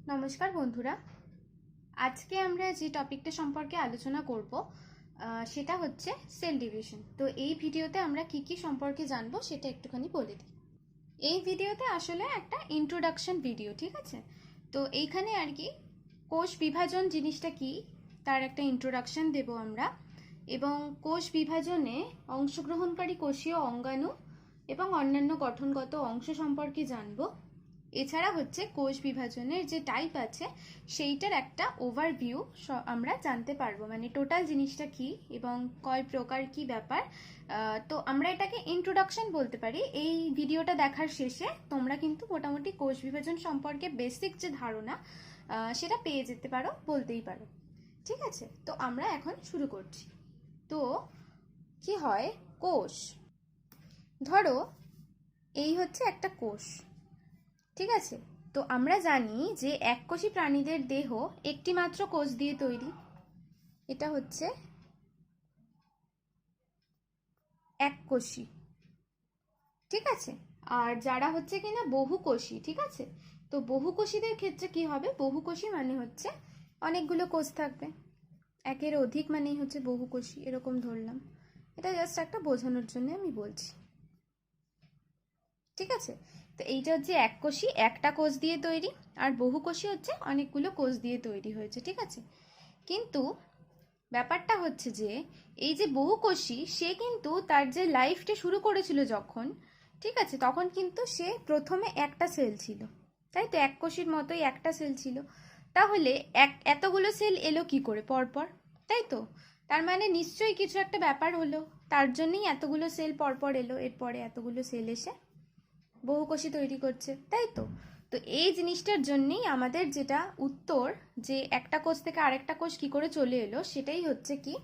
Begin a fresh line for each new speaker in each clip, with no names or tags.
নমস্কার বন্ধুরা, আজকে আমরা যে টপিকটা সম্পর্কে আলোচনা করব সেটা হচ্ছে সেল ডিভিশন। তো এই ভিডিওতে আমরা কি কি সম্পর্কে জানবো সেটা একটুখানি বলে দিই। এই ভিডিওতে আসলে একটা ইন্ট্রোডাকশন ভিডিও, ঠিক আছে? তো এইখানে আর কি কোষ বিভাজন জিনিসটা কি তার একটা ইন্ট্রোডাকশন দেব আমরা, এবং কোষ বিভাজনে অংশগ্রহণকারী কোষীয় অঙ্গাণু এবং অন্যান্য গঠনগত অংশ সম্পর্কে জানবো। এছাড়া হচ্ছে কোষ বিভাজনের যে টাইপ আছে সেইটার একটা ওভারভিউ আমরা জানতে পারবো, মানে টোটাল জিনিসটা কি এবং কয় প্রকার কি ব্যাপার। তো আমরা এটাকে ইন্ট্রোডাকশন বলতে পারি। এই ভিডিওটা দেখার শেষে তোমরা কিন্তু মোটামুটি কোষ বিভাজন সম্পর্কে বেসিক যে ধারণা সেটা পেয়ে যেতে পারো, বলতেই পারো। ঠিক আছে, তো আমরা এখন শুরু করছি। তো কি হয়, কোষ ধরো এই হচ্ছে একটা কোষ, ঠিক আছে? তো আমরা জানি যে এককোষী প্রাণীদের দেহ একটি মাত্র কোষ দিয়ে তৈরি। এটা হচ্ছে এককোষী, ঠিক আছে? আর যারা হচ্ছে কিনা বহুকোষী, ঠিক আছে? তো বহুকোষীদের ক্ষেত্রে কি হবে, বহুকোষী মানে হচ্ছে অনেকগুলো কোষ থাকবে, একের অধিক মানেই হচ্ছে বহুকোষী, এরকম ধরলাম। এটা জাস্ট একটা বোঝানোর জন্য আমি বলছি, ঠিক আছে? তো এইটা হচ্ছে এককোষী, একটা কোষ দিয়ে তৈরি, আর বহুকোষী হচ্ছে অনেকগুলো কোষ দিয়ে তৈরি হয়েছে, ঠিক আছে? কিন্তু ব্যাপারটা হচ্ছে যে এই যে বহুকোষী, সে কিন্তু তার যে লাইফটা শুরু করেছিল যখন, ঠিক আছে, তখন কিন্তু সে প্রথমে একটা সেল ছিল, তাই তো? এককোষীর মতোই একটা সেল ছিল। তাহলে এতগুলো সেল এলো কি করে পরপর, তাই তো? তার মানে নিশ্চয়ই কিছু একটা ব্যাপার হলো, তার জন্যই এতগুলো সেল পরপর এলো, এরপরে এতগুলো সেল এসে বহুকোষী তৈরি করছে, তাই তো? তো এই জিনিসটার জন্যই আমাদের যেটা উত্তর, যে একটা কোষ থেকে আরেকটা কোষ কি করে চলে এলো, সেটাই হচ্ছে কি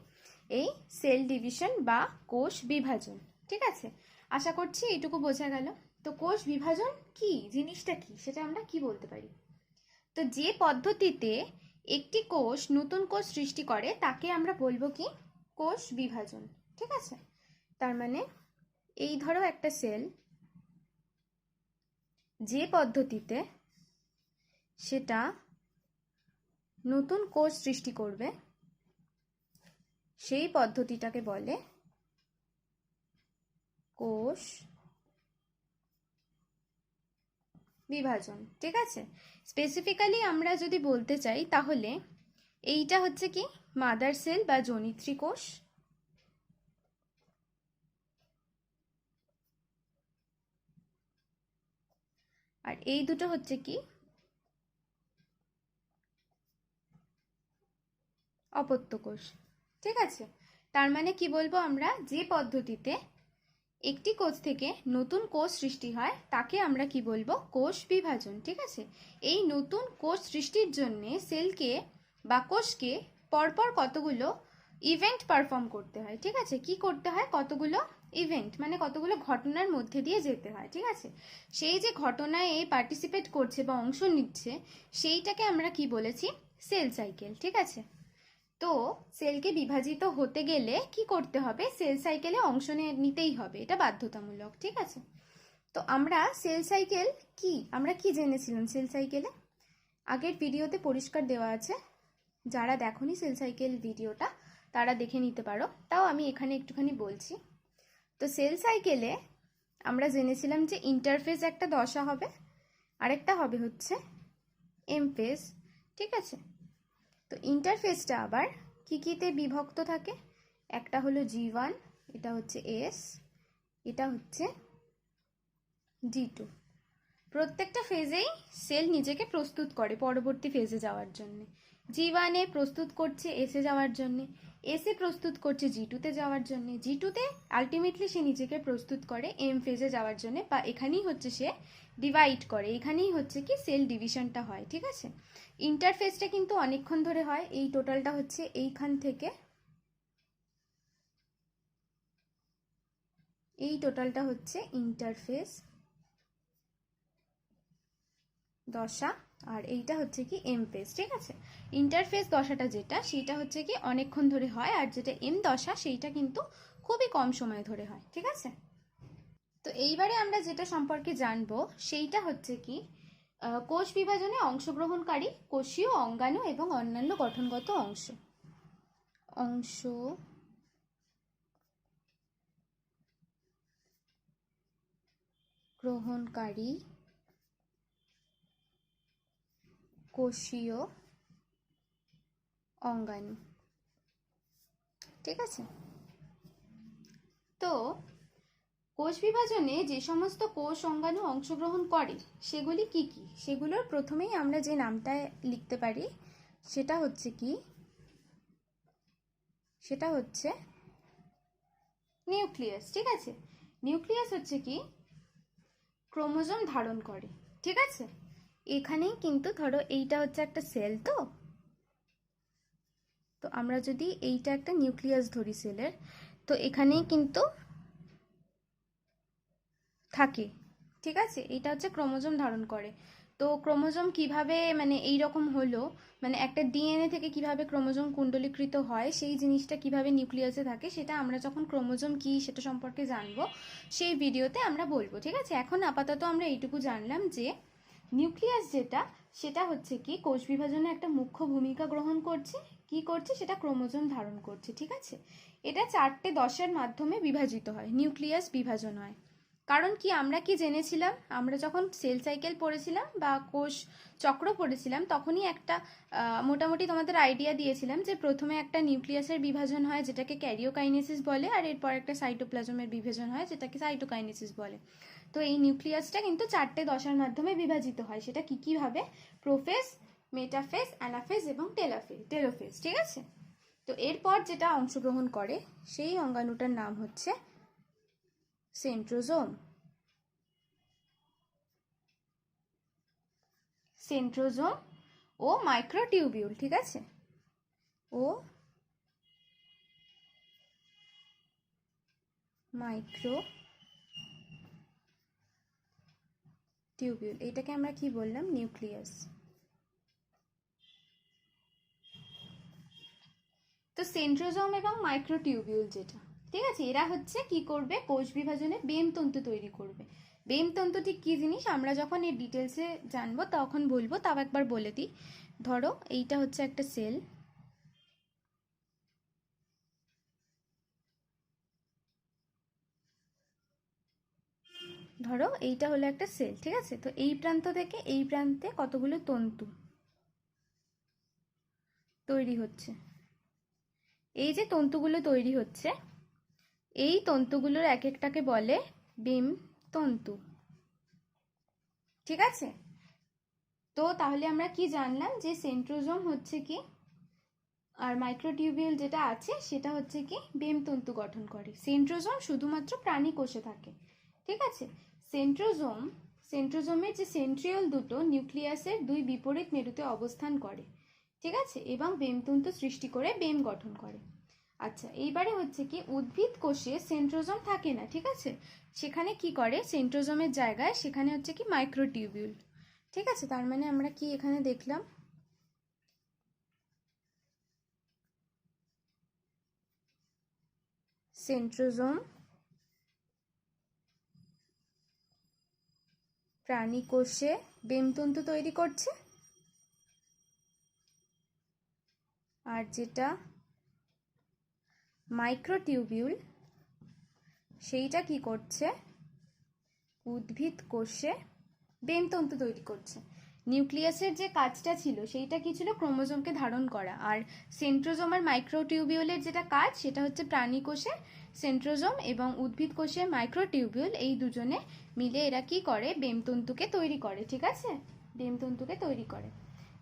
এই সেল ডিভিশন বা কোষ বিভাজন, ঠিক আছে? আশা করছি এইটুকু বোঝা গেল। তো কোষ বিভাজন কি জিনিসটা কি সেটা আমরা কি বলতে পারি? তো যে পদ্ধতিতে একটি কোষ নতুন কোষ সৃষ্টি করে তাকে আমরা বলবো কি কোষ বিভাজন, ঠিক আছে? তার মানে এই ধরো একটা সেল, যে পদ্ধতিতে সেটা নতুন কোষ সৃষ্টি করবে সেই পদ্ধতিটাকে বলে কোষ বিভাজন, ঠিক আছে? স্পেসিফিক্যালি আমরা যদি বলতে চাই তাহলে এইটা হচ্ছে কি মাদার সেল বা জনিত্রী কোষ, আর এই দুটো হচ্ছে কি অপত্য কোষ, ঠিক আছে? তার মানে কি বলবো আমরা, যে পদ্ধতিতে একটি কোষ থেকে নতুন কোষ সৃষ্টি হয় তাকে আমরা কি বলবো কোষ বিভাজন, ঠিক আছে? এই নতুন কোষ সৃষ্টির জন্য সেলকে বা কোষকে পরপর কতগুলো ইভেন্ট পারফর্ম করতে হয়, ঠিক আছে? কি করতে হয়, কতগুলো ইভেন্ট মানে কতগুলো ঘটনার মধ্যে দিয়ে যেতে হয়, ঠিক আছে? সেই যে ঘটনায় এ পার্টিসিপেট করছে বা অংশ নিচ্ছে সেইটাকে আমরা কি বলেছি, সেল সাইকেল, ঠিক আছে? তো সেলকে বিভাজিত হতে গেলে কি করতে হবে, সেল সাইকেলে অংশ নিতেই হবে, এটা বাধ্যতামূলক, ঠিক আছে? তো আমরা সেল সাইকেল কি, আমরা কি জেনেছিলাম সেল সাইকেলে? আগের ভিডিওতে পরিষ্কার দেওয়া আছে, যারা দেখোনি সেল সাইকেল ভিডিওটা তারা দেখে নিতে পারো, তাও আমি এখানে একটুখানি বলছি। তো সেল সাইকেলে আমরা জেনেছিলাম যে ইন্টারফেজ একটা দশা হবে, আরেকটা হবে হচ্ছে এম ফেজ, ঠিক আছে? তো ইন্টারফেসটা আবার কি কিতে বিভক্ত থাকে, একটা হলো G1, এটা হচ্ছে S, এটা হচ্ছে G2। প্রত্যেকটা ফেজেই সেল নিজেকে প্রস্তুত করে পরবর্তী ফেজে যাওয়ার জন্য। G1-এ প্রস্তুত করছে এসে যাওয়ার জন্য, এসে প্রস্তুত করছে G2-তে যাওয়ার জন্য, G2-তে আলটিমেটলি সে নিজেকে প্রস্তুত করে এম ফেজে যাওয়ার জন্য, বা এখানেই হচ্ছে সে ডিভাইড করে, এখানেই হচ্ছে কি সেল ডিভিশনটা হয়, ঠিক আছে? ইন্টারফেসটা কিন্তু অনেকক্ষণ ধরে হয়, এই টোটালটা হচ্ছে এইখান থেকে, এই টোটালটা হচ্ছে ইন্টারফেস দশা, আর এইটা হচ্ছে কি এম ফেজ, ঠিক আছে? ইন্টারফেস দশাটা যেটা সেটা হচ্ছে কি অনেকক্ষণ ধরে হয়, আর যেটা এম দশা সেইটা কিন্তু খুবই কম সময় ধরে হয়, ঠিক আছে? তো এইবারে আমরা যেটা সম্পর্কে জানবো সেইটা হচ্ছে কি কোষ বিভাজনে অংশগ্রহণকারী কোষীয় অঙ্গাণু এবং অন্যান্য গঠনগত অংশগ্রহণকারী কোষীয় অঙ্গাণু। ঠিক আছে, তো কোষ বিভাজনে যে সমস্ত কোষ অঙ্গাণু অংশগ্রহণ করে সেগুলি কি কি, সেগুলোর প্রথমেই আমরা যে নামটা লিখতে পারি সেটা হচ্ছে কি, সেটা হচ্ছে নিউক্লিয়াস। ঠিক আছে, নিউক্লিয়াস হচ্ছে কি ক্রোমোজোম ধারণ করে। ঠিক আছে, এখানেই কিন্তু ধরো এইটা হচ্ছে একটা সেল, তো আমরা যদি এইটা একটা নিউক্লিয়াস ধরি সেলের, তো এখানেই কিন্তু থাকে। ঠিক আছে, এটা হচ্ছে ক্রোমোজোম ধারণ করে। তো ক্রোমোজোম কিভাবে মানে এই রকম হলো, মানে একটা ডিএনএ থেকে কিভাবে ক্রোমোজোম কুণ্ডলীকৃত হয় সেই জিনিসটা কিভাবে নিউক্লিয়াসে থাকে সেটা আমরা যখন ক্রোমোজোম কি সেটা সম্পর্কে জানবো সেই ভিডিওতে আমরা বলবো। ঠিক আছে, এখন আপাতত আমরা এইটুকু জানলাম যে নিউক্লিয়াস যেটা সেটা হচ্ছে কি কোষ বিভাজনে একটা মুখ্য ভূমিকা গ্রহণ করছে। কি করছে, সেটা ক্রোমোজোম ধারণ করছে। ঠিক আছে, এটা 4টে দশের মাধ্যমে বিভাজিত হয়, নিউক্লিয়াস বিভাজন হয়। কারণ কি আমরা কি জেনেছিলাম, আমরা যখন সেল সাইকেল পড়েছিলাম বা কোষ চক্র পড়েছিলাম তখনই একটা মোটামুটি তোমাদের আইডিয়া দিয়েছিলাম যে প্রথমে একটা নিউক্লিয়াসের বিভাজন হয় যেটাকে ক্যারিওকাইনেসিস বলে, আর এরপর একটা সাইটোপ্লাজমের বিভাজন হয় যেটাকে সাইটোকাইনেসিস বলে। তো এই নিউক্লিয়াসটা কিন্তু 4টে দশার মাধ্যমে বিভাজিত হয়। সেটা কি কি ভাবে, প্রোফেজ, মেটাফেজ, অ্যানাফেজ এবং টেলোফেজ। ঠিক আছে, তো এরপর যেটা অংশগ্রহণ করে সেই অঙ্গাণুটার নাম হচ্ছে সেন্ট্রোজোম। সেন্ট্রোজোম ও মাইক্রোটিউবিউল। ঠিক আছে, ও মাইক্রোটিউবিউল, এটাকে আমরা কি বললাম, নিউক্লিয়াস। তো সেন্ট্রোজোম এবং মাইক্রোটিউবিউল যেটা, ঠিক আছে, এরা হচ্ছে কি করবে, কোষ বিভাজনে বেম তন্তু তৈরি করবে। বেম তন্তু ঠিক কি জিনিস আমরা যখন এর ডিটেলসে জানবো তখন বলবো, তাও একবার বলে দিই। ধরো এইটা হচ্ছে একটা সেল, ধরো এইটা হলো একটা সেল। ঠিক আছে, তো এই প্রান্ত থেকে এই প্রান্তে কতগুলো তন্তু তৈরি হচ্ছে। এই যে তন্তুগুলো তৈরি হচ্ছে, এই তন্তুগুলোর এক একটাকে বলে বেম তন্তু। ঠিক আছে, তো তাহলে আমরা কি জানলাম যে সেন্ট্রোজোম হচ্ছে কি আর মাইক্রোটিউবিউল যেটা আছে সেটা হচ্ছে কি বেম তন্তু গঠন করে। সেন্ট্রোজোম শুধুমাত্র প্রাণী কোষে থাকে। ঠিক আছে, সেন্ট্রোজোমের যে সেন্ট্রিওল দুটো নিউক্লিয়াসের দুই বিপরীত মেরুতে অবস্থান করে। ঠিক আছে, এবং বেমতন্তু সৃষ্টি করে বেম গঠন করে। আচ্ছা, এইবারে হচ্ছে কি উদ্ভিদ কোষে সেন্ট্রোজোম থাকে না। ঠিক আছে, সেখানে কি করে, সেন্ট্রোজোমের জায়গায় সেখানে হচ্ছে কি মাইক্রোটিউবিউল। ঠিক আছে, তার মানে আমরা কি এখানে দেখলাম, সেন্ট্রোজোম প্রাণী কোষে বেমতন্তু তৈরি করছে, আর যেটা মাইক্রোটিউবিউল সেইটা কি করছে, উদ্ভিদ কোষে বেমতন্তু তৈরি করছে। নিউক্লিয়াসের যে কাজটা ছিল সেইটা কি ছিল, ক্রোমোজোমকে ধারণ করা। আর সেন্ট্রোজোম আর মাইক্রোটিউবিউলের যেটা কাজ সেটা হচ্ছে প্রাণী কোষে সেন্ট্রোজোম এবং উদ্ভিদ কোষে মাইক্রোটিউবিউল, এই দুজনে মিলে এরা কি করে, বেমতন্তুকে তৈরি করে। ঠিক আছে, বেমতন্তুকে তৈরি করে।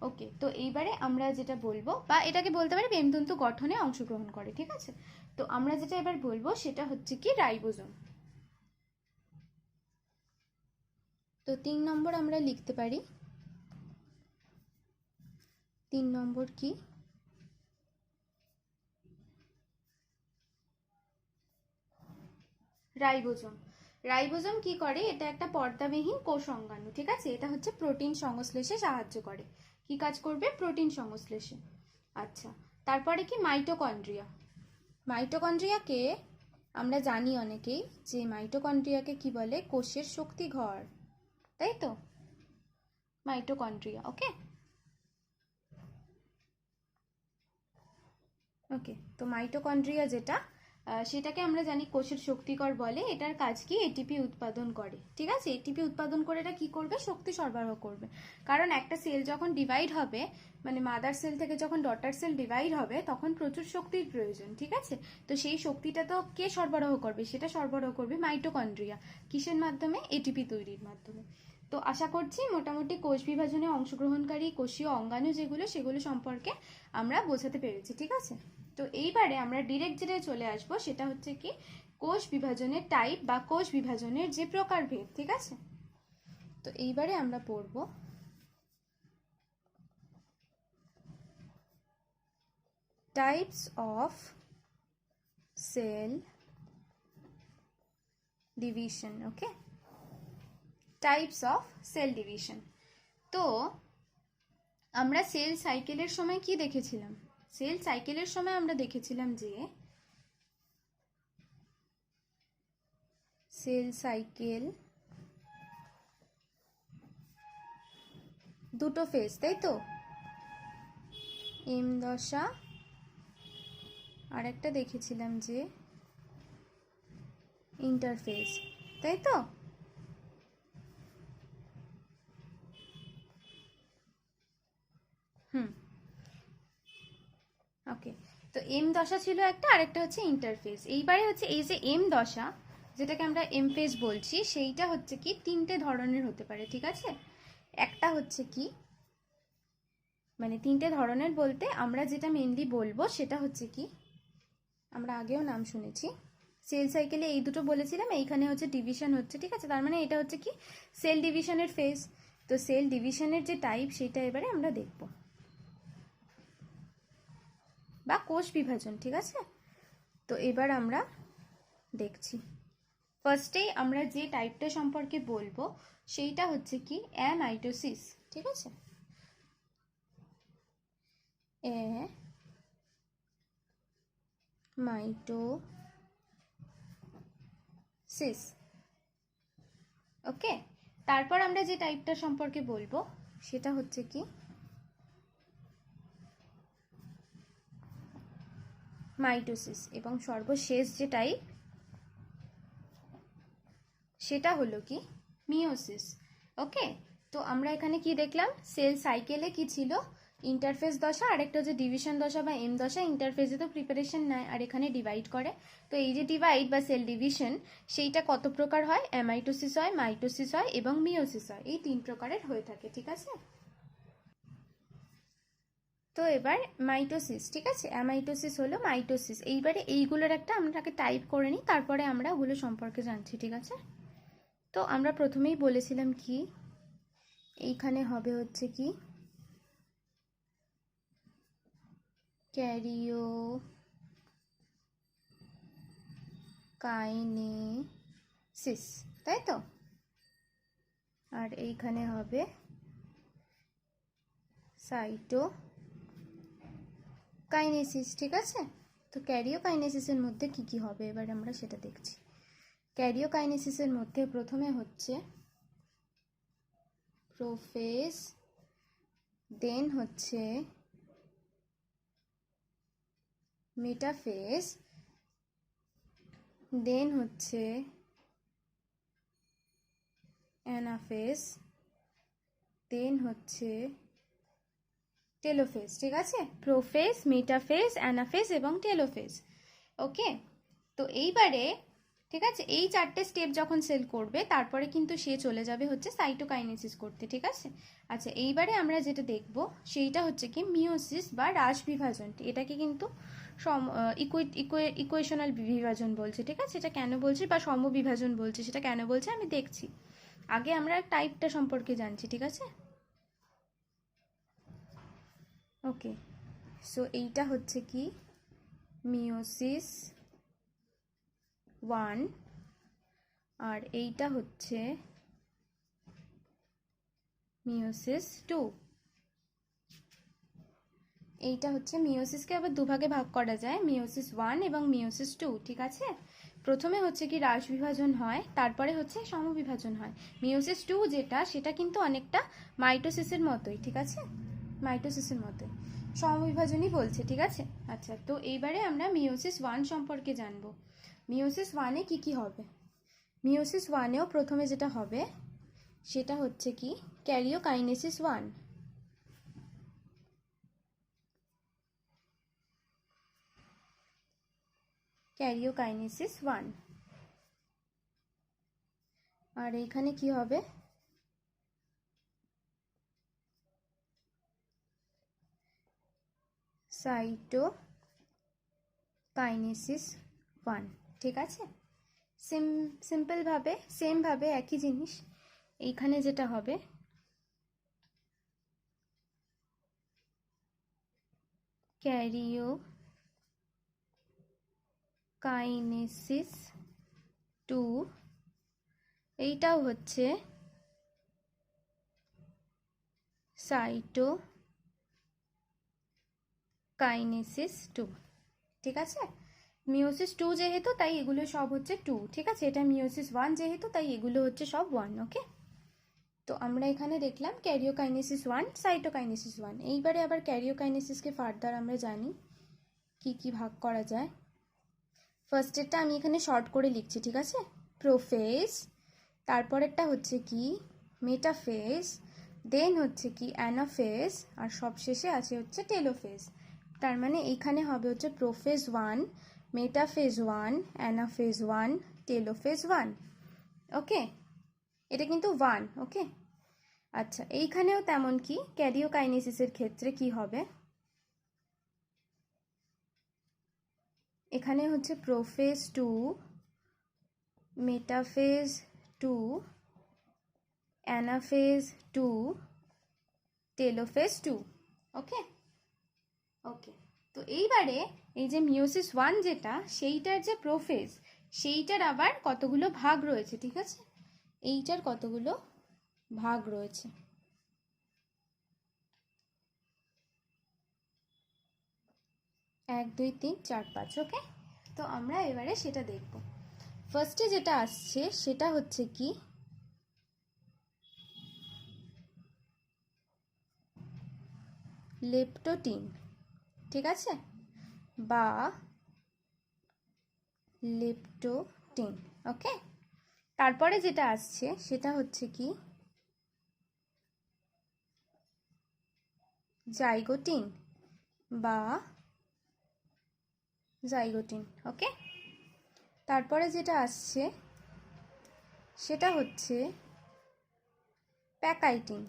ওকে, তো এইবারে আমরা যেটা বলবো, বা এটাকে বলতে পারি বেমতন্তু গঠনে অংশগ্রহণ করে। ঠিক আছে, তো আমরা যেটা এবার বলবো সেটা হচ্ছে কি রাইবোজোম। তো 3 নম্বর আমরা লিখতে পারি, 3 নম্বর কি, রাইবোজোম। রাইবোজোম কি করে, এটা একটা পর্দাবিহীন কোষ অঙ্গাণু। ঠিক আছে, এটা হচ্ছে প্রোটিন সংশ্লেষে সাহায্য করে। কি কাজ করবে, প্রোটিন সংশ্লেষে। আচ্ছা, তারপরে কি মাইটোকন্ড্রিয়া। মাইটোকন্ড্রিয়াকে আমরা জানি অনেকেই যে মাইটোকন্ড্রিয়াকে কি বলে, কোষের শক্তি ঘর, তাই তো। মাইটোকন্ড্রিয়া। ওকে ওকে, তো মাইটোকন্ড্রিয়া যেটা সেটাকে আমরা জানি কোষের শক্তিকর বলে। এটার কাজ কি? এটিপি উৎপাদন করে, ঠিক আছে। এটিপি উৎপাদন করে এটা কি করবে? শক্তি সরবরাহ করবে। কারণ একটা সেল যখন ডিভাইড হবে, মানে মাদার সেল থেকে যখন ডটার সেল ডিভাইড হবে, তখন প্রচুর শক্তির প্রয়োজন, ঠিক আছে। তো সেই শক্তিটা তো কে সরবরাহ করবে? সেটা সরবরাহ করবে মাইটোকন্ড্রিয়া। কিসের মাধ্যমে? এটিপি তৈরির মাধ্যমে। তো আশা করছি মোটামুটি কোষ বিভাজনে অংশগ্রহণকারী কোষীয় অঙ্গাণু যেগুলো, সেগুলো সম্পর্কে আমরা বোঝাতে পেরেছি, ঠিক আছে। তো এইবারে আমরা ডিরেক্ট যেটা চলে আসব, সেটা হচ্ছে কি কোষ বিভাজনের টাইপ বা কোষ বিভাজনের যে প্রকারভেদ, ঠিক আছে। তো এইবারে আমরা পড়ব types of cell division. Okay, types of cell division. তো আমরা সেল সাইকেলের সময় কি দেখেছিলাম? সেল সাইকেলের সময় আমরা দেখেছিলাম যে সেল সাইকেল দুটো ফেজ, তাই তো, এম দশা, আর একটা দেখেছিলাম যে ইন্টারফেজ, তাই তো। ওকে, তো এম দশা ছিল একটা, আরেকটা হচ্ছে ইন্টারফেজ। এইবারে হচ্ছে এই যে এম দশা, যেটাকে আমরা এম ফেজ বলছি, সেইটা হচ্ছে কি তিনটে ধরনের হতে পারে, ঠিক আছে। একটা হচ্ছে কি, মানে তিনটে ধরনের বলতে আমরা যেটা মেনলি বলবো সেটা হচ্ছে কি, আমরা আগেও নাম শুনেছি, সেল সাইকেলে এই দুটো বলেছিলাম, এইখানে হচ্ছে ডিভিশন হচ্ছে, ঠিক আছে। তার মানে এটা হচ্ছে কি সেল ডিভিশনের ফেজ। তো সেল ডিভিশনের যে টাইপ, সেটা এবারে আমরা দেখব, বা কোষ বিভাজন, ঠিক আছে। তো এবার আমরা দেখছি, ফার্স্টেই আমরা যে টাইপটা সম্পর্কে বলবো সেইটা হচ্ছে কি অ্যামাইটোসিস, ঠিক আছে। অ্যামাইটোসিস। ওকে, তারপর আমরা যে টাইপটা সম্পর্কে বলবো সেটা হচ্ছে কি মাইটোসিস, এবং সর্বশেষ যে টাইপ সেটা হলো কি মিওসিস। ওকে, তো আমরা এখানে কি দেখলাম? সেল সাইকেলে কি ছিল? ইন্টারফেস দশা, আরেকটা হচ্ছে ডিভিশন দশা বা এম দশা। ইন্টারফেসে তো প্রিপারেশন নেয়, আর এখানে ডিভাইড করে। তো এই যে ডিভাইড বা সেল ডিভিশন, সেইটা কত প্রকার হয়? অ্যামাইটোসিস হয়, মাইটোসিস হয় এবং মিওসিস হয়। এই তিন প্রকারের হয়ে থাকে, ঠিক আছে। তো এবার মাইটোসিস, ঠিক আছে, অ্যামাইটোসিস হলো মাইটোসিস। এইবারে এইগুলোর একটা আমরা আগে টাইপ করে নিই, তারপরে আমরা ওগুলো সম্পর্কে জানছি, ঠিক আছে। তো আমরা প্রথমেই বলেছিলাম কি এইখানে হবে হচ্ছে কি ক্যারিওকাইনেসিস, তাই তো। আর এইখানে হবে সাইটোকাইনেসিস, ঠিক আছে। তো ক্যারিওকাইনেসিসের মধ্যে কি কি হবে এবার আমরা সেটা দেখছি। ক্যারিওকাইনেসিসের মধ্যে প্রথমে হচ্ছে প্রোফেজ, দেন হচ্ছে মেটাফেজ, দেন হচ্ছে অ্যানাফেজ, দেন হচ্ছে টেলোফেজ, ঠিক আছে। প্রোফেজ, মেটাফেজ, অ্যানাফেজ এবং টেলোফেজ। ওকে, তো এইবারে ঠিক আছে, এই চারটে স্টেপ যখন সেল করবে, তারপরে কিন্তু সে চলে যাবে হচ্ছে সাইটোকাইনেসিস করতে, ঠিক আছে। আচ্ছা, এইবারে আমরা যেটা দেখব সেইটা হচ্ছে কি মিওসিস বা হ্রাস বিভাজন। এটাকে কিন্তু ইকুয়েশনাল বিভাজন বলছে, ঠিক আছে। এটা কেন বলছে, বা সমবিভাজন বলছে, সেটা কেন বলছে আমি দেখছি। আগে আমরা টাইপটা সম্পর্কে জানছি, ঠিক আছে। ওকে, সো এইটা হচ্ছে কি মিওসিস 1, আর এইটা হচ্ছে মিওসিস 2। এইটা হচ্ছে মিওসিসকে আবার দুভাগে ভাগ করা যায়, মিওসিস 1 এবং মিওসিস 2, ঠিক আছে। প্রথমে হচ্ছে কি হ্রাস বিভাজন হয়, তারপরে হচ্ছে সমবিভাজন হয়। মিওসিস 2 যেটা, সেটা কিন্তু অনেকটা মাইটোসিসের মতোই, ঠিক আছে, মাইটোসিসের মতোই সমবিভাজনই বলছে, ঠিক আছে। আচ্ছা, তো এইবারে আমরা মিওসিস 1 সম্পর্কে জানবো। মিওসিস 1-এ কি কি হবে? মিওসিস 1-এও প্রথমে যেটা হবে সেটা হচ্ছে কি ক্যারিওকাইনেসিস 1। ক্যারিওকাইনেসিস 1। আর এখানে কি হবে? সাইটোকাইনেসিস 1, ঠিক আছে। সিম্পলভাবে সেমভাবে একই জিনিস এইখানে যেটা হবে ক্যারিওকাইনেসিস 2, এইটাও হচ্ছে সাইটোকাইনেসিস 2, ঠিক আছে। মিওসিস 2 যেহেতু তাই এগুলো সব হচ্ছে 2, ঠিক আছে। এটা মিওসিস 1 যেহেতু তাই এগুলো হচ্ছে সব 1, ওকে। তো আমরা এখানে দেখলাম ক্যারিওকাইনেসিস 1, সাইটোকাইনেসিস 1। এইবারে আবার ক্যারিওকাইনেসিসকে ফার্দার আমরা জানি কি কি ভাগ করা যায়। ফার্স্টেরটা আমি এখানে শর্ট করে লিখছি, ঠিক আছে। প্রোফেজ, তারপরেরটা হচ্ছে কি মেটাফেজ, দেন হচ্ছে কি অ্যানাফেজ, আর সবশেষে আছে হচ্ছে টেলোফেজ। তার মানে এইখানে হবে হচ্ছে প্রোফেজ 1, মেটাফেজ 1, অ্যানাফেজ 1, টেলোফেজ 1, ওকে। এটা কিন্তু 1, ওকে। আচ্ছা, এইখানেও তেমন কি ক্যারিওকাইনেসিসের ক্ষেত্রে কি হবে, এখানে হচ্ছে প্রোফেজ 2, মেটাফেজ 2, অ্যানাফেজ 2, টেলোফেজ 2, ওকে ওকে। তো এইবারে এই যে মিওসিস 1 যেটা, সেইটার যে প্রোফেজ, সেইটার আবার কতগুলো ভাগ রয়েছে, ঠিক আছে। এইটার কতগুলো ভাগ রয়েছে, 1 2 3 4 5, ওকে। তো আমরা এবারে সেটা দেখব। ফার্স্টে যেটা আসছে সেটা হচ্ছে কি লেপটোটিন, ঠিক আছে, বা লেপটোটিন, ওকে। তারপরে যেটা আসছে সেটা হচ্ছে কি জাইগোটিন বা জাইগোটিন, ওকে। তারপরে যেটা আসছে সেটা হচ্ছে প্যাকাইটিন,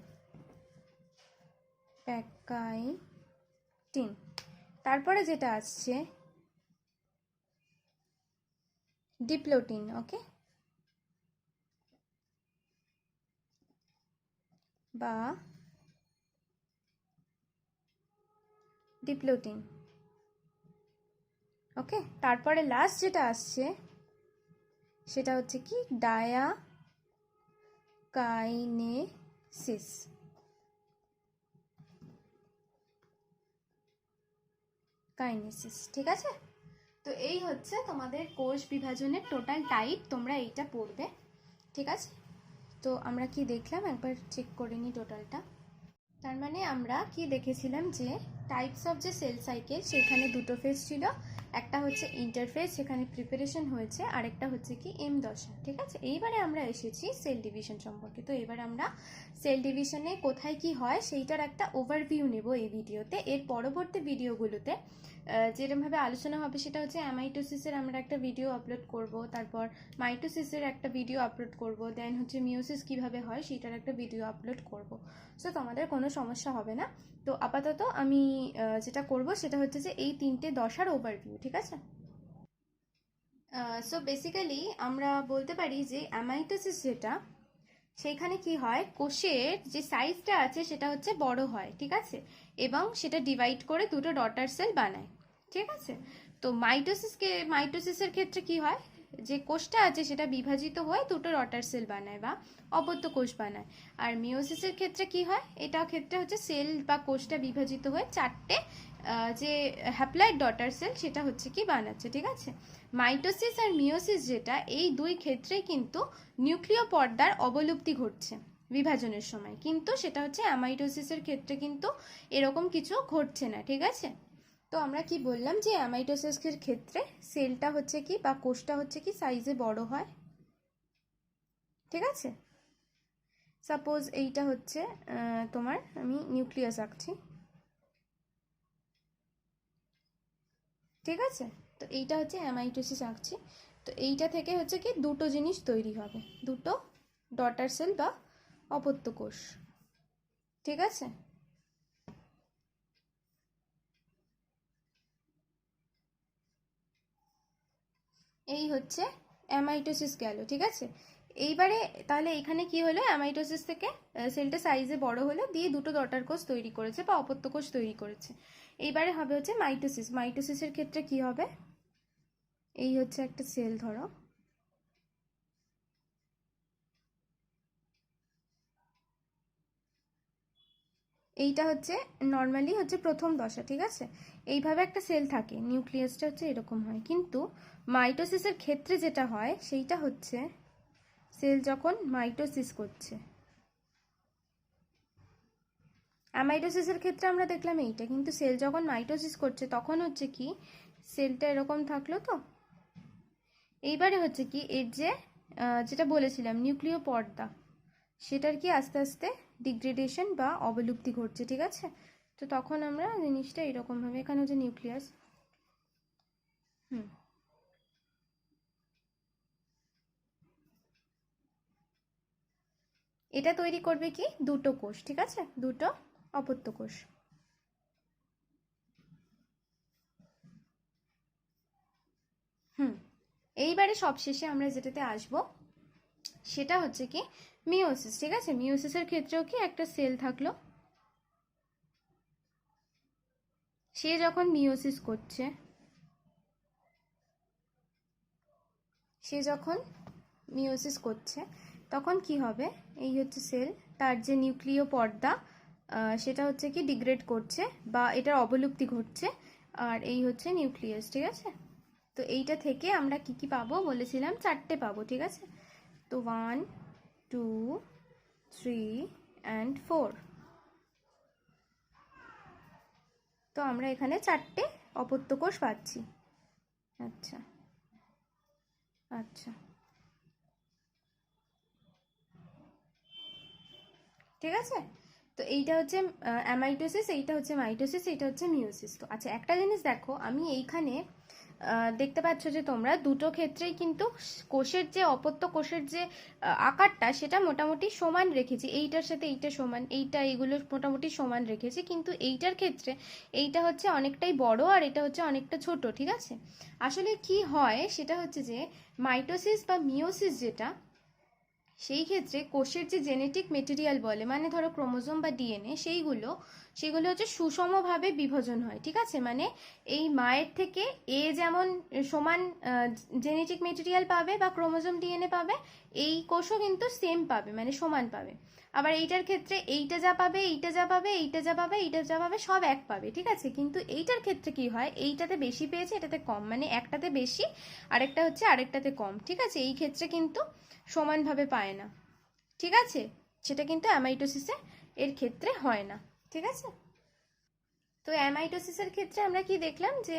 প্যাকাইটিন। তারপরে যেটা আসছে ডিপ্লোটিন, ওকে, বা ডিপ্লোটিন, ওকে। তারপরে লাস্ট যেটা আসছে সেটা হচ্ছে কি ডায়াকাইনেসিস, কাইনেসিস, ঠিক আছে। তো এই হচ্ছে তোমাদের কোষ বিভাজনের টোটাল টাইপ, তোমরা এইটা পড়বে, ঠিক আছে। তো আমরা কি দেখলাম একবার চেক করে নিই টোটালটা। তার মানে আমরা কি দেখেছিলাম যে টাইপস অফ যে সেল সাইকেল, সেখানে দুটো ফেজ ছিল, একটা হচ্ছে ইন্টারফেজ, সেখানে প্রিপারেশন হয়েছে, আরেকটা হচ্ছে কি এম দশা, ঠিক আছে। এইবারে আমরা এসেছি সেল ডিভিশন সম্পর্কে। তো এবার আমরা সেল ডিভিশনে কোথায় কি হয় সেইটার একটা ওভারভিউ নেব এই ভিডিওতে। এর পরবর্তী ভিডিওগুলোতে যেরকমভাবে আলোচনা হবে সেটা হচ্ছে অ্যামাইটোসিসের আমরা একটা ভিডিও আপলোড করব, তারপর মাইটোসিসের একটা ভিডিও আপলোড করব, দেন হচ্ছে মিওসিস কিভাবে হয় সেটার একটা ভিডিও আপলোড করব। সো তোমাদের কোনো সমস্যা হবে না। তো আপাতত আমি যেটা করব সেটা হচ্ছে যে এই 3টে দশার ওভারভিউ, ঠিক আছে। সো বেসিক্যালি আমরা বলতে পারি যে অ্যামাইটোসিস যেটা, সেইখানে কি হয় কোষের যে সাইজটা আছে সেটা হচ্ছে বড় হয়, ঠিক আছে, এবং সেটা ডিভাইড করে দুটো ডটার সেল বানায়, ঠিক আছে। তো মাইটোসিসের ক্ষেত্রে কি হয়, যে কোষটা আছে সেটা বিভাজিত হয়ে দুটো ডটার সেল বানায় বা অপত্য কোষ বানায়। আর মিওসিসের ক্ষেত্রে কি হয়, এটা ক্ষেত্রে হচ্ছে সেল বা কোষটা বিভাজিত হয়ে চারটে যে হ্যাপ্লয়েড ডটার সেল সেটা হচ্ছে কি বানাচ্ছে, ঠিক আছে। মাইটোসিস আর মিওসিস যেটা, এই দুই ক্ষেত্রেই কিন্তু নিউক্লিয় পর্দার অবলুপ্তি ঘটছে বিভাজনের সময়, কিন্তু সেটা হচ্ছে অ্যামাইটোসিসের ক্ষেত্রে কিন্তু এরকম কিছু ঘটছে না, ঠিক আছে। তো আমরা কি বললাম যে অ্যামাইটোসিসের ক্ষেত্রে সেলটা হচ্ছে কি বা কোষটা হচ্ছে কি সাইজে বড় হয়, ঠিক আছে। সাপোজ এইটা হচ্ছে তোমার, আমি নিউক্লিয়াস আঁকছি, ঠিক আছে। তো এইটা হচ্ছে অ্যামাইটোসিস আঁকছি। তো এইটা থেকে হচ্ছে কি দুটো জিনিস তৈরি হবে, দুটো ডটার সেল বা অপত্য কোষ, ঠিক আছে। এই হচ্ছে অ্যামাইটোসিস গেল, ঠিক আছে। এইবারে তাহলে এখানে কি হলো, অ্যামাইটোসিস থেকে সেলটা সাইজে বড় হলো, দিয়ে দুটো ডটার কোষ তৈরি করেছে বা অপত্য কোষ তৈরি করেছে। এইবারে হবে হচ্ছে মাইটোসিস। মাইটোসিসের ক্ষেত্রে কি হবে, এই হচ্ছে একটা সেল ধরো, এইটা হচ্ছে নর্মালি হচ্ছে প্রথম দশা, ঠিক আছে। এইভাবে একটা সেল থাকে, নিউক্লিয়াসটা হচ্ছে এরকম হয়। কিন্তু মাইটোসিসের ক্ষেত্রে যেটা হয় সেইটা হচ্ছে সেল যখন মাইটোসিস করছে, অ্যামাইটোসিসের ক্ষেত্রে আমরা দেখলাম এইটা, কিন্তু সেল যখন মাইটোসিস করছে তখন হচ্ছে কি সেলটা এরকম থাকলো। তো এইবারে হচ্ছে কি এর যে যেটা বলেছিলাম নিউক্লিয় পর্দা, সেটার কি আস্তে আস্তে ডিগ্রেডেশন বা অবলুপ্তি ঘটছে, ঠিক আছে। তো তখন আমরা জিনিসটা এরকমভাবে, এখানে হচ্ছে নিউক্লিয়াস, এটা তৈরি করবে কি দুটো কোষ, ঠিক আছে, দুটো অপত্য কোষ। এইবারে সবশেষে আমরা যেটাতে আসবো সেটা হচ্ছে কি মিওসিস, ঠিক আছে। মিওসিসের ক্ষেত্রেও কি একটা সেল থাকলো, সে যখন মিওসিস করছে, তখন কি হবে, এই হচ্ছে সেল, তার যে নিউক্লিয় পর্দা সেটা হচ্ছে কি ডিগ্রেড করছে বা এটার অবলুপ্তি ঘটছে, আর এই হচ্ছে নিউক্লিয়াস, ঠিক আছে। তো এইটা থেকে আমরা কি কি পাবো বলেছিলাম, চারটে পাবো, ঠিক আছে। তো 1 2 3 and 4। তো আমরা এখানে চারটে অপত্য কোষ পাচ্ছি। আচ্ছা আচ্ছা, ঠিক আছে। তো এইটা হচ্ছে অ্যামাইটোসিস, এইটা হচ্ছে মাইটোসিস, এইটা হচ্ছে মিওসিস। তো আচ্ছা একটা জিনিস দেখো, আমি এইখানে দেখতে পাচ্ছ যে তোমরা দুটো ক্ষেত্রেই কিন্তু কোষের যে অপত্য কোষের যে আকারটা সেটা মোটামুটি সমান রেখেছি, এইটার সাথে এইটা সমান, এইটা এগুলো মোটামুটি সমান রেখেছি, কিন্তু এইটার ক্ষেত্রে এইটা হচ্ছে অনেকটাই বড় আর এটা হচ্ছে অনেকটা ছোট, ঠিক আছে। আসলে কি হয় সেটা হচ্ছে যে মাইটোসিস বা মিওসিস যেটা, সেই ক্ষেত্রে কোষের যে জেনেটিক মেটেরিয়াল বলে, মানে ধরো ক্রোমোজোম বা ডিএনএ, সেগুলো হচ্ছে সুষমভাবে বিভাজন হয়, ঠিক আছে। মানে এই মায়ের থেকে এ যেমন সমান জেনেটিক মেটেরিয়াল পাবে বা ক্রোমোজোম ডিএনএ পাবে, এই কোষও কিন্তু সেম পাবে, মানে সমান পাবে। আবার এইটার ক্ষেত্রে এইটা যা পাবে, এইটা যা পাবে, এইটা যা পাবে, এইটা যা পাবে, সব এক পাবে, ঠিক আছে। কিন্তু এইটার ক্ষেত্রে কি হয়, এইটাতে বেশি পেয়েছে, এটাতে কম, মানে একটাতে বেশি আরেকটা হচ্ছে আরেকটাতে কম, ঠিক আছে। এই ক্ষেত্রে কিন্তু সমানভাবে পায় না, ঠিক আছে। সেটা কিন্তু অ্যামাইটোসিসে এর ক্ষেত্রে হয় না, ঠিক আছে। তো অ্যামাইটোসিসের ক্ষেত্রে আমরা কি দেখলাম যে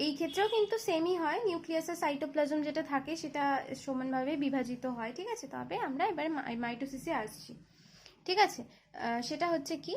এই ক্ষেত্রেও কিন্তু সেমই হয়, নিউক্লিয়াসের সাইটোপ্লাজম যেটা থাকে সেটা সমানভাবে বিভাজিত হয়, ঠিক আছে। তবে আমরা এবার মাইটোসিসে আসছি, ঠিক আছে। সেটা হচ্ছে কি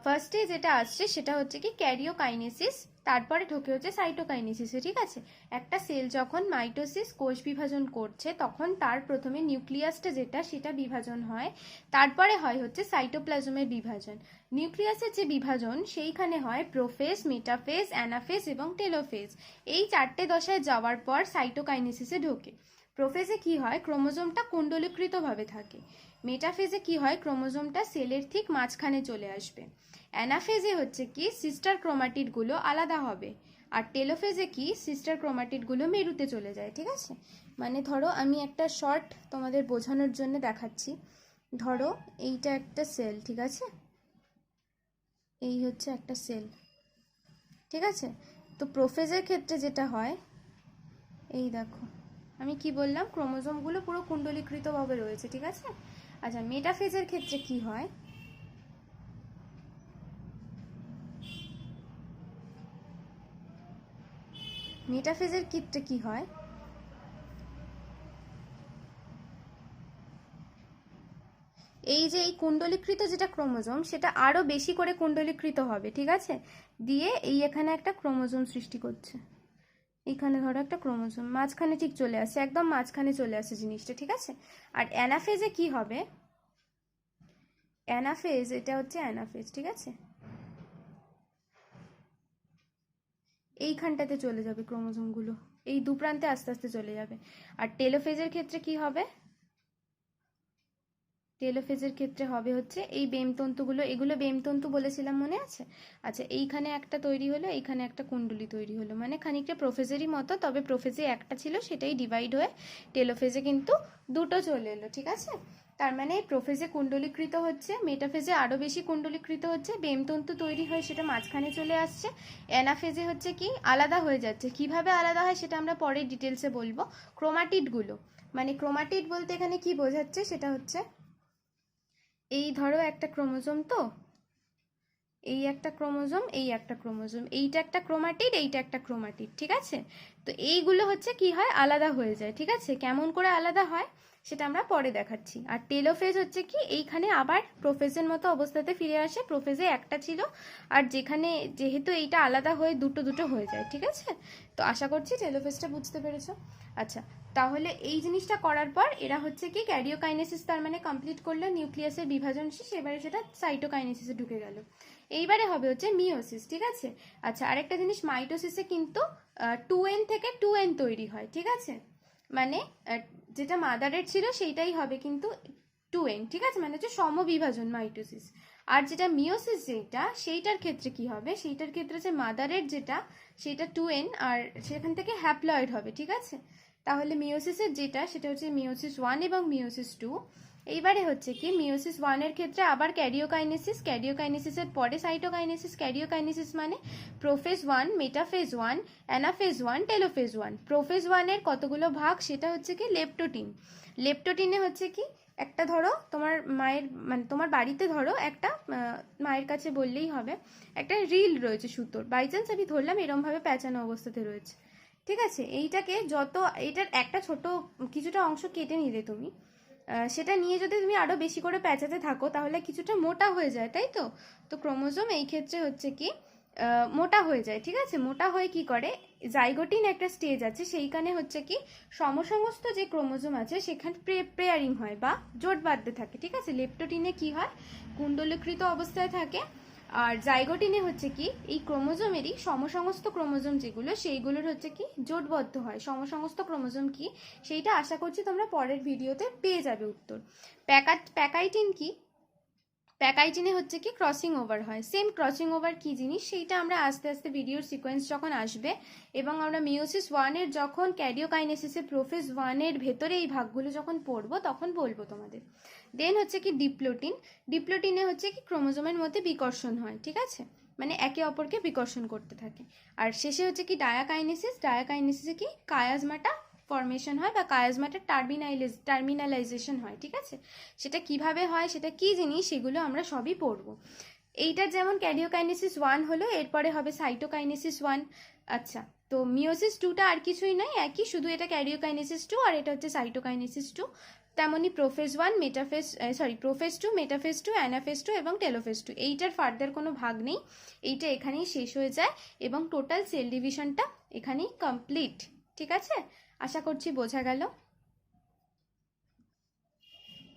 ফার্স্টে যেটা আসছে সেটা হচ্ছে কি ক্যারিওকাইনেসিস, তারপরে ঢোকে হচ্ছে সাইটোকাইনেসিসে, ঠিক আছে। একটা সেল যখন মাইটোসিস কোষ বিভাজন করছে তখন তার প্রথমে নিউক্লিয়াসটা যেটা সেটা বিভাজন হয়, তারপরে হয় হচ্ছে সাইটোপ্লাজমের বিভাজন। নিউক্লিয়াসের যে বিভাজন সেইখানে হয় প্রোফেজ, মেটাফেজ, অ্যানাফেজ এবং টেলোফেজ। এই চারটে দশায় যাওয়ার পর সাইটোকাইনেসিসে ঢোকে। প্রোফেজে কি হয়, ক্রোমোজোমটা কুণ্ডলীকৃতভাবে থাকে। মেটাফেজে কি হয়, ক্রোমোজোমটা সেলের ঠিক মাঝখানে চলে আসবে। অ্যানাফেজে হচ্ছে কি সিস্টার ক্রোমাটিডগুলো আলাদা হবে। আর টেলোফেজে কি সিস্টার ক্রোমাটিডগুলো মেরুতে চলে যায়, ঠিক আছে। মানে ধরো আমি একটা শর্ট তোমাদের বোঝানোর জন্য দেখাচ্ছি। ধরো এইটা একটা সেল, ঠিক আছে, এই হচ্ছে একটা সেল, ঠিক আছে। তো প্রোফেজের ক্ষেত্রে যেটা হয়, এই দেখো আমি কি বললাম, ক্রোমোজোমগুলো পুরো কুণ্ডলীকৃতভাবে রয়েছে, ঠিক আছে। আচ্ছা, মেটাফেজের ক্ষেত্রে কি হয়, মেটাফেজের ক্ষেত্রে কি হয়, এই যে এই কুণ্ডলীকৃত যেটা ক্রোমোজোম সেটা আরো বেশি করে কুণ্ডলীকৃত হবে, ঠিক আছে, দিয়ে এই এখানে একটা ক্রোমোজোম সৃষ্টি করছে। এইখানে ধরো একটা ক্রোমোজোম মাঝখানে ঠিক চলে আসে, একদম মাঝখানে চলে আসে জিনিসটা, ঠিক আছে। আর অ্যানাফেজে কি হবে, অ্যানাফেজ, এটা হচ্ছে অ্যানাফেজ, ঠিক আছে, এইখানটাতে চলে যাবে ক্রোমোজোমগুলো, এই দু প্রান্তে আস্তে আস্তে চলে যাবে। আর টেলোফেজের ক্ষেত্রে কি হবে, টেলোফেজের ক্ষেত্রে হবে হচ্ছে এই বেমতন্তুগুলো, এগুলো বেমতন্তু বলেছিলাম মনে আছে। আচ্ছা, এইখানে একটা তৈরি হলো, এইখানে একটা কুণ্ডলী তৈরি হলো, মানে খানিকটা প্রোফেজেরই মতো, তবে প্রোফেজে একটা ছিল সেটাই ডিভাইড হয়ে টেলোফেজে কিন্তু দুটো চলে এলো, ঠিক আছে। তার মানে প্রোফেজে কুণ্ডলীকৃত হচ্ছে, মেটাফেজে আরো বেশি কুণ্ডলীকৃত হচ্ছে, বেমতন্তু তৈরি হয়ে সেটা মাঝখানে চলে আসছে। অ্যানাফেজে হচ্ছে কি আলাদা হয়ে যাচ্ছে, কিভাবে আলাদা হয় সেটা আমরা পরে ডিটেলসে বলবো। ক্রোমাটিডগুলো, মানে ক্রোমাটিড বলতে এখানে কি বোঝাচ্ছে সেটা হচ্ছে, এই ধরো একটা ক্রোমোজোম, তো এই একটা ক্রোমোজোম, এই একটা ক্রোমোজোম, এইটা একটা ক্রোমাটিড, এইটা একটা ক্রোমাটিড, ঠিক আছে। তো এইগুলো হচ্ছে কি হয় আলাদা হয়ে যায়, ঠিক আছে। কেমন করে আলাদা হয় সেটা আমরা পরে দেখাচ্ছি। আর টেলোফেজ হচ্ছে কি এইখানে আবার প্রোফেজের মতো অবস্থাতে ফিরে আসে, প্রোফেজে একটা ছিল, আর যেখানে যেহেতু এইটা আলাদা হয়ে দুটো দুটো হয়ে যায়, ঠিক আছে। তো আশা করছি টেলোফেজটা বুঝতে পেরেছো। আচ্ছা, তাহলে এই জিনিসটা করার পর এরা হচ্ছে কি ক্যারিওকাইনেসিস, তার মানে কমপ্লিট করলো নিউক্লিয়াসের বিভাজন শেষ, এবারে সেটা সাইটোকাইনেসিসে ঢুকে গেল। এইবারে হবে হচ্ছে মিওসিস, ঠিক আছে। আচ্ছা, আরেকটা জিনিস, মাইটোসিসে কিন্তু 2n থেকে 2n তৈরি হয়, ঠিক আছে। মানে যেটা মাদারের ছিল সেইটাই হবে কিন্তু 2n, ঠিক আছে, মানে হচ্ছে সমবিভাজন মাইটোসিস। আর যেটা মিওসিস যেটা, সেইটার ক্ষেত্রে কি হবে, সেইটার ক্ষেত্রে যে মাদারের যেটা সেটা 2n, আর সেখান থেকে হ্যাপ্লয়েড হবে, ঠিক আছে। তাহলে মিওসিসের যেটা সেটা হচ্ছে মিওসিস 1 এবং মিওসিস 2। এইবারে হচ্ছে কি মিওসিস 1 এর ক্ষেত্রে আবার ক্যারিওকাইনেসিস, ক্যারিওকাইনেসিসের পরে সাইটোকাইনেসিস। ক্যারিওকাইনেসিস মানে prophase 1, metaphase 1, anaphase 1, telophase 1। Prophase 1 এর কতগুলো ভাগ সেটা হচ্ছে কি লেপটোটিন। লেপটোটিনে হচ্ছে কি একটা ধরো তোমার মায়ের, মানে তোমার বাড়িতে ধরো একটা মায়ের কাছে বললেই হবে, একটা রিল রয়েছে সুতোর, বাই চান্স আমি ধরলাম এরমভাবে প্যাঁচানো অবস্থাতে রয়েছে, ঠিক আছে। এইটাকে যত, এইটার একটা ছোট কিছুটা অংশ কেটে নিলে তুমি, সেটা নিয়ে যদি তুমি আরো বেশি করে প্যাঁচাতে থাকো তাহলে কিছুটা মোটা হয়ে যায়, তাই তো। তো ক্রোমোজোম এই ক্ষেত্রে হচ্ছে কি মোটা হয়ে যায়, ঠিক আছে। মোটা হয়ে কি করে, জাইগোটিন একটা স্টেজ আছে, সেইখানে হচ্ছে কি সমসমস্ত যে ক্রোমোজোম আছে সেখানে পেয়ারিং হয় বা জোট বাঁধতে থাকে, ঠিক আছে। লেপটোটিনে কি হয় কুণ্ডলীকৃত অবস্থায় থাকে, আর জাইগোটিনে হচ্ছে কি এই ক্রোমোজোমেরই সমসমস্ত ক্রোমোজোম যেগুলো সেইগুলোর হচ্ছে কি জোটবদ্ধ হয়। সমসমস্ত ক্রোমোজোম কি সেইটা আশা করছি তোমরা পরের ভিডিওতে পেয়ে যাবে উত্তর। প্যাকাইটিন কি, প্যাকাইটিনে হচ্ছে কি ক্রসিং ওভার হয়। সেম ক্রসিং ওভার কি জিনিস সেইটা আমরা আস্তে আস্তে ভিডিওর সিকোয়েন্স যখন আসবে এবং আমরা মিওসিস 1 এর যখন ক্যারিওকাইনেসিসে প্রোফেজ 1 এর ভেতরে এই ভাগগুলো যখন পড়বো তখন বলবো তোমাদের। দেন হচ্ছে কি ডিপ্লোটিন, ডিপ্লোটিনে হচ্ছে কি ক্রোমোজোমের মধ্যে বিকর্ষণ হয়, ঠিক আছে, মানে একে অপরকে বিকর্ষণ করতে থাকে। আর শেষে হচ্ছে কি ডায়াকাইনেসিস, ডায়াকাইনেসিসে কি কায়াজমাটা ফরমেশন হয় বা কায়াজমাটার টার্মিনালাইজেশন হয়, ঠিক আছে। সেটা কিভাবে হয়, সেটা কি জিনিস, সেগুলো আমরা সবই পড়বো। এইটা যেমন ক্যারিওকাইনেসিস 1 হলো, এরপরে হবে সাইটোকাইনেসিস 1। আচ্ছা, তো মিওসিস 2টা আর কিছুই নয়, একই, শুধু এটা ক্যারিওকাইনেসিস 2 আর এটা হচ্ছে সাইটোকাইনেসিস 2। তেমনই prophase 1, metaphase prophase 2, metaphase 2, anaphase 2 এবং টেলোফেজ 2, এইটার ফার্দার কোনো ভাগ নেই, এইটা এখানেই শেষ হয়ে যায় এবং টোটাল সেল ডিভিশনটা এখানেই কমপ্লিট, ঠিক আছে। আশা করছি বোঝা গেল।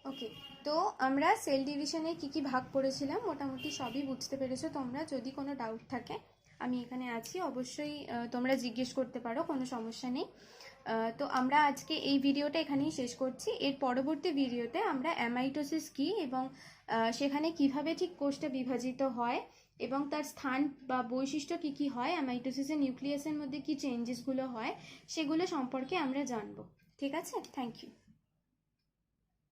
ওকে, তো আমরা সেল ডিভিশনে কি কি ভাগ করেছিলাম মোটামুটি সবই বুঝতে পেরেছো তোমরা। যদি কোনো ডাউট থাকে আমি এখানে আছি, অবশ্যই তোমরা জিজ্ঞেস করতে পারো, কোনো সমস্যা নেই। তো আমরা আজকে এই ভিডিওটা এখানেই শেষ করছি। এর পরবর্তী ভিডিওতে আমরা অ্যামাইটোসিস কী এবং সেখানে কিভাবে ঠিক কোষটা বিভাজিত হয় এবং তার স্থান বা বৈশিষ্ট্য কি কি হয়, অ্যামাইটোসিসের নিউক্লিয়াসের মধ্যে কি চেঞ্জেসগুলো হয়, সেগুলো সম্পর্কে আমরা জানবো। ঠিক আছে, থ্যাংক ইউ।